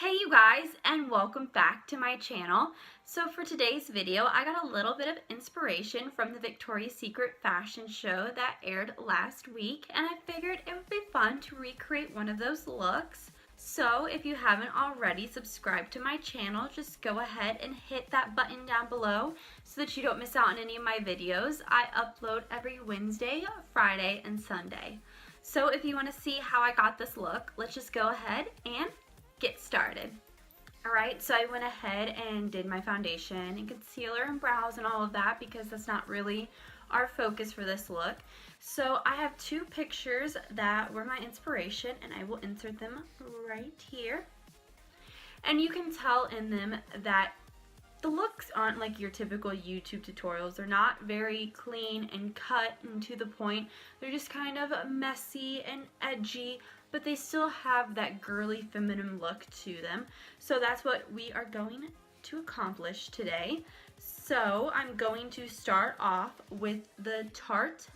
Hey you guys, and welcome back to my channel. So for today's video, I got a little bit of inspiration from the Victoria's Secret fashion show that aired last week, and I figured it would be fun to recreate one of those looks. So if you haven't already subscribed to my channel, just go ahead and hit that button down below so that you don't miss out on any of my videos. I upload every Wednesday, Friday, and Sunday. So if you want to see how I got this look, let's just go ahead and get started. Alright, so I went ahead and did my foundation and concealer and brows and all of that because that's not really our focus for this look. So I have two pictures that were my inspiration and I will insert them right here. And you can tell in them that the looks aren't like your typical YouTube tutorials. They're not very clean and cut and to the point. They're just kind of messy and edgy, but they still have that girly feminine look to them. So that's what we are going to accomplish today. So I'm going to start off with the Tarte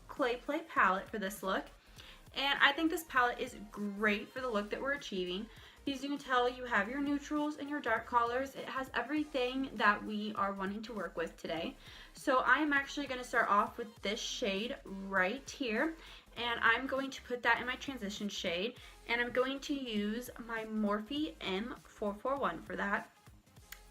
Clay Play palette for this look. And I think this palette is great for the look that we're achieving. As you can tell, you have your neutrals and your dark colors. It has everything that we are wanting to work with today. So I am actually going to start off with this shade right here. And I'm going to put that in my transition shade. And I'm going to use my Morphe M441 for that.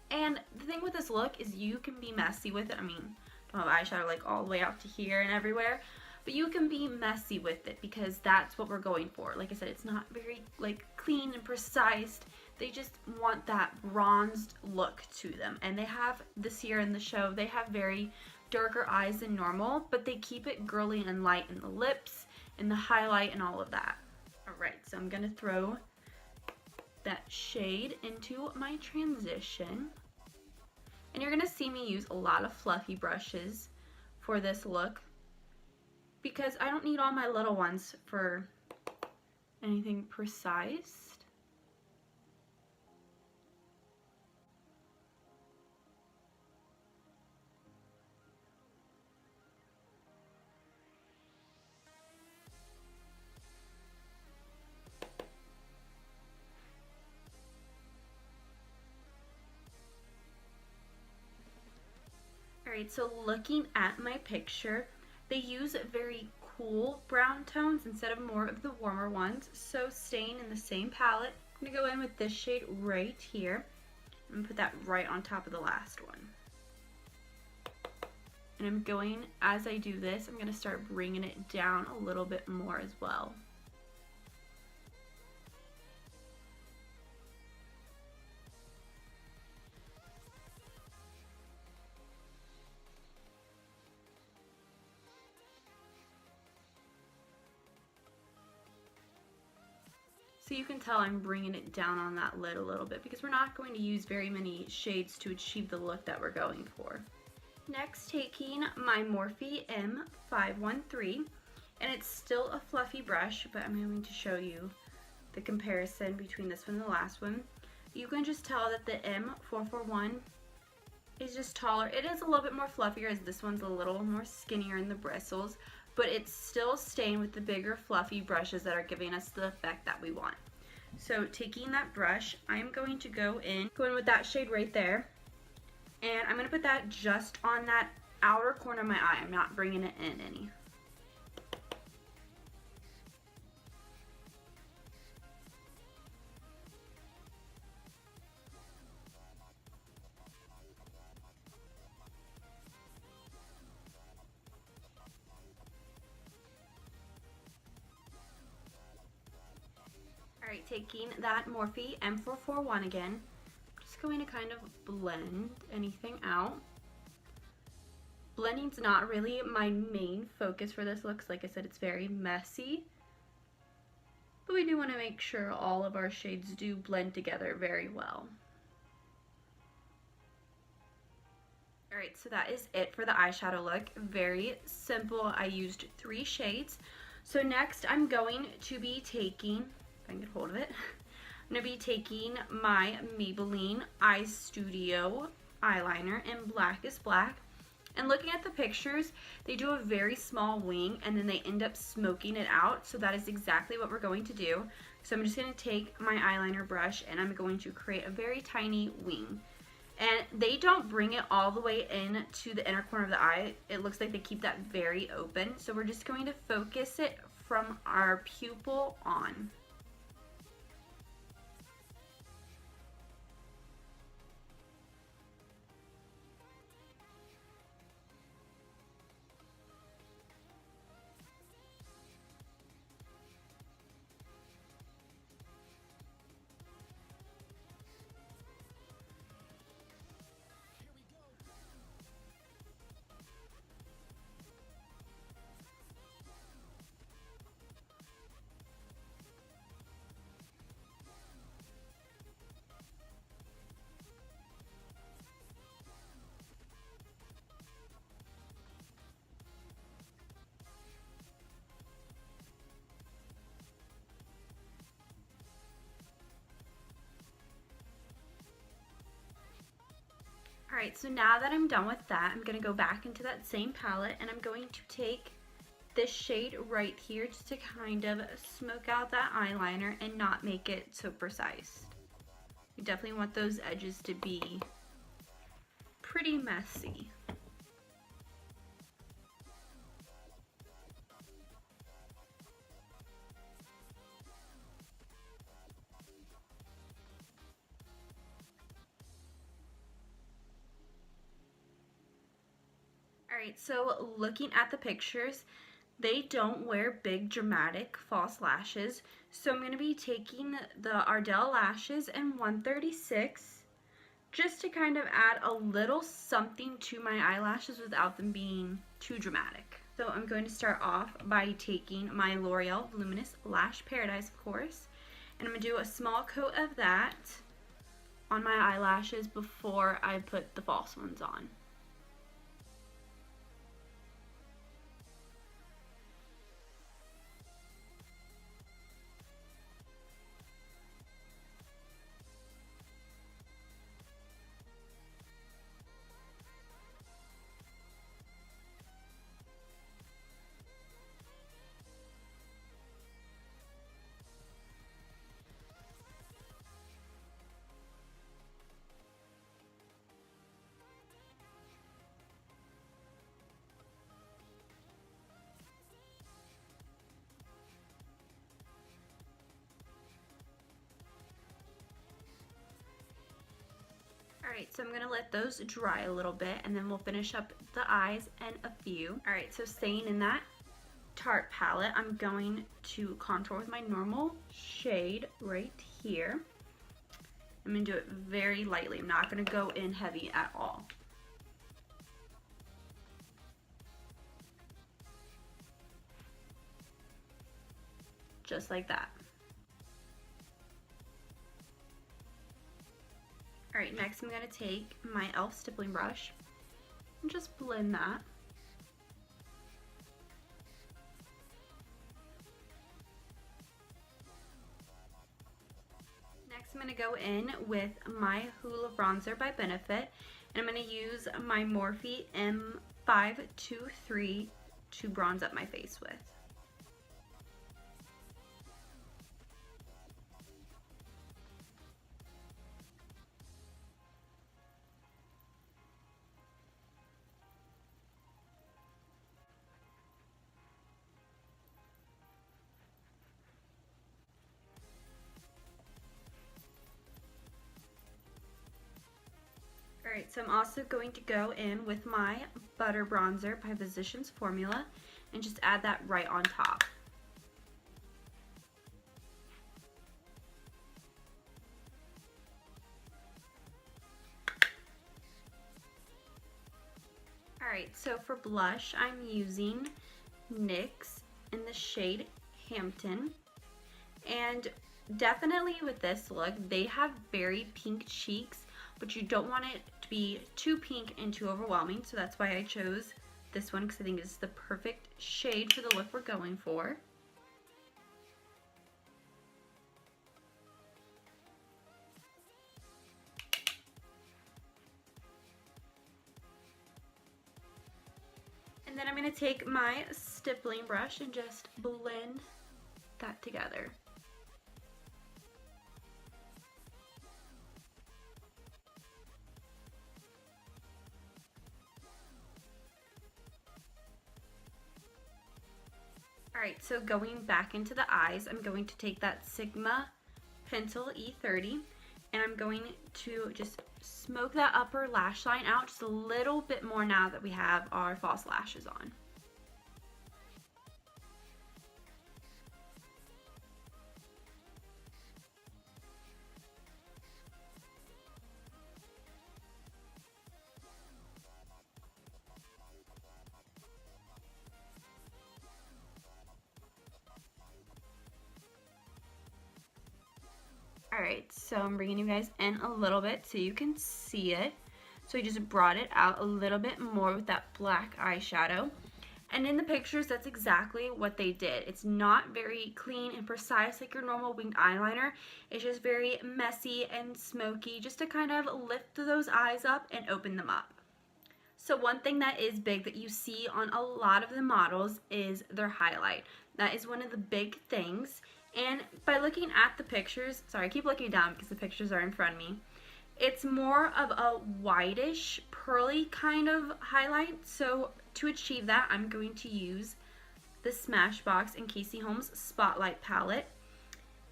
And the thing with this look is you can be messy with it. I mean, I don't have eyeshadow like all the way out to here and everywhere. But you can be messy with it because that's what we're going for. Like I said, it's not very like clean and precise. They just want that bronzed look to them. And they have this year in the show, they have very darker eyes than normal, but they keep it girly and light in the lips and the highlight and all of that. Alright, so I'm going to throw that shade into my transition. And you're going to see me use a lot of fluffy brushes for this look, because I don't need all my little ones for anything precise. Alright, so looking at my picture, they use very cool brown tones instead of more of the warmer ones. So staying in the same palette, I'm going to go in with this shade right here and put that right on top of the last one. And I'm going, as I do this, I'm going to start bringing it down a little bit more as well. So you can tell I'm bringing it down on that lid a little bit because we're not going to use very many shades to achieve the look that we're going for. Next, taking my Morphe M513, and it's still a fluffy brush, but I'm going to show you the comparison between this one and the last one. You can just tell that the M441 is just taller. It is a little bit more fluffier as this one's a little more skinnier in the bristles, but it's still staying with the bigger fluffy brushes that are giving us the effect that we want. So taking that brush, I'm going to go in with that shade right there, and I'm going to put that just on that outer corner of my eye. I'm not bringing it in any. Alright, taking that Morphe M441 again, just going to kind of blend anything out. Blending's not really my main focus for this look. Like I said, it's very messy. But we do want to make sure all of our shades do blend together very well. Alright, so that is it for the eyeshadow look. Very simple. I used 3 shades. So next I'm going to be taking, I can get hold of it. I'm going to be taking my Maybelline Eye Studio eyeliner in Blackest Black, And looking at the pictures, they do a very small wing and then they end up smoking it out. So that is exactly what we're going to do. So I'm just going to take my eyeliner brush and I'm going to create a very tiny wing. And they don't bring it all the way in to the inner corner of the eye. It looks like they keep that very open. So we're just going to focus it from our pupil on. Alright, so now that I'm done with that, I'm going to go back into that same palette and I'm going to take this shade right here just to kind of smoke out that eyeliner and not make it so precise. You definitely want those edges to be pretty messy. Alright, so looking at the pictures, they don't wear big dramatic false lashes. So I'm going to be taking the Ardell lashes in 136 just to kind of add a little something to my eyelashes without them being too dramatic. So I'm going to start off by taking my L'Oreal Voluminous Lash Paradise, of course, and I'm going to do a small coat of that on my eyelashes before I put the false ones on. Alright, so I'm going to let those dry a little bit and then we'll finish up the eyes and a few. Alright, so staying in that Tarte palette, I'm going to contour with my normal shade right here. I'm going to do it very lightly. I'm not going to go in heavy at all. Just like that. Alright, next I'm going to take my e.l.f. stippling brush and just blend that. Next I'm going to go in with my Hoola bronzer by Benefit, and I'm going to use my Morphe M523 to bronze up my face with. Alright, so I'm also going to go in with my Butter Bronzer by Physicians Formula and just add that right on top. Alright, so for blush, I'm using NYX in the shade Hampton. And definitely with this look, they have very pink cheeks, but you don't want it to be too pink and too overwhelming, so that's why I chose this one, because I think it's the perfect shade for the look we're going for. then I'm going to take my stippling brush and just blend that together. Alright, so going back into the eyes, I'm going to take that Sigma Pencil E30 and I'm going to just smoke that upper lash line out just a little bit more now that we have our false lashes on. Alright, so I'm bringing you guys in a little bit so you can see it. So I just brought it out a little bit more with that black eyeshadow. And in the pictures, that's exactly what they did. It's not very clean and precise like your normal winged eyeliner. It's just very messy and smoky, just to kind of lift those eyes up and open them up. So one thing that is big that you see on a lot of the models is their highlight. That is one of the big things. And by looking at the pictures, sorry, I keep looking down because the pictures are in front of me. It's more of a whitish, pearly kind of highlight. So to achieve that, I'm going to use the Smashbox and Casey Holmes Spotlight palette.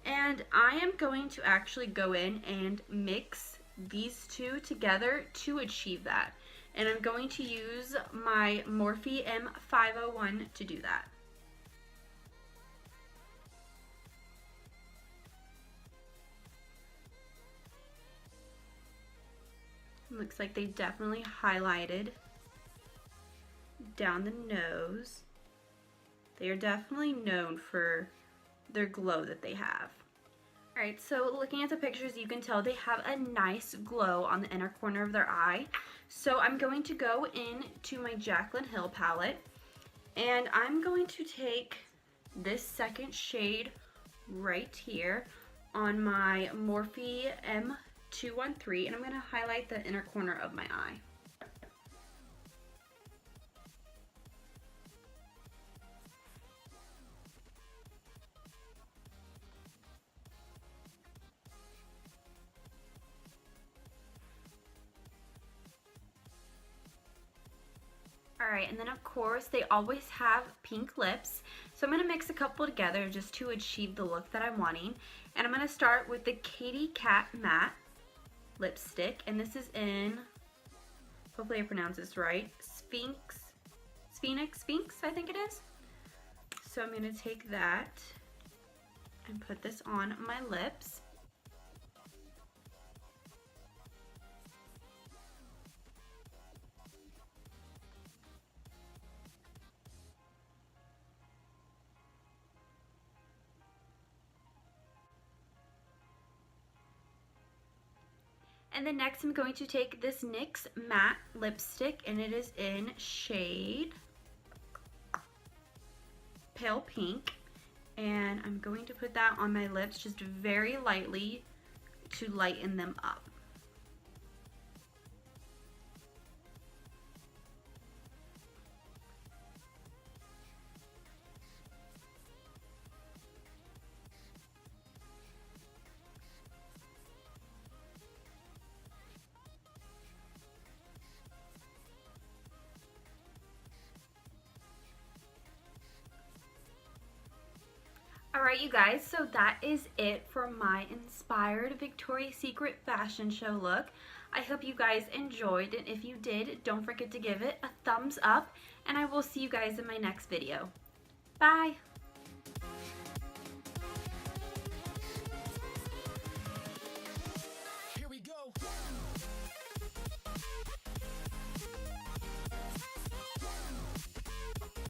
And I am going to actually go in and mix these two together to achieve that. And I'm going to use my Morphe M501 to do that. Looks like they definitely highlighted down the nose. They are definitely known for their glow that they have. Alright, so looking at the pictures, you can tell they have a nice glow on the inner corner of their eye. So I'm going to go into my Jaclyn Hill palette, and I'm going to take this second shade right here on my Morphe M213, and I'm going to highlight the inner corner of my eye. Alright, and then of course they always have pink lips, so I'm going to mix a couple together just to achieve the look that I'm wanting. And I'm going to start with the Katy Cat Matte lipstick, and this is in, hopefully I pronounce this right, Sphinx, I think it is. So I'm going to take that and put this on my lips. And then next I'm going to take this NYX matte lipstick, and it is in shade Pale Pink. And I'm going to put that on my lips just very lightly to lighten them up. Alright you guys, so that is it for my inspired Victoria's Secret fashion show look. I hope you guys enjoyed, and if you did, don't forget to give it a thumbs up, and I will see you guys in my next video. Bye!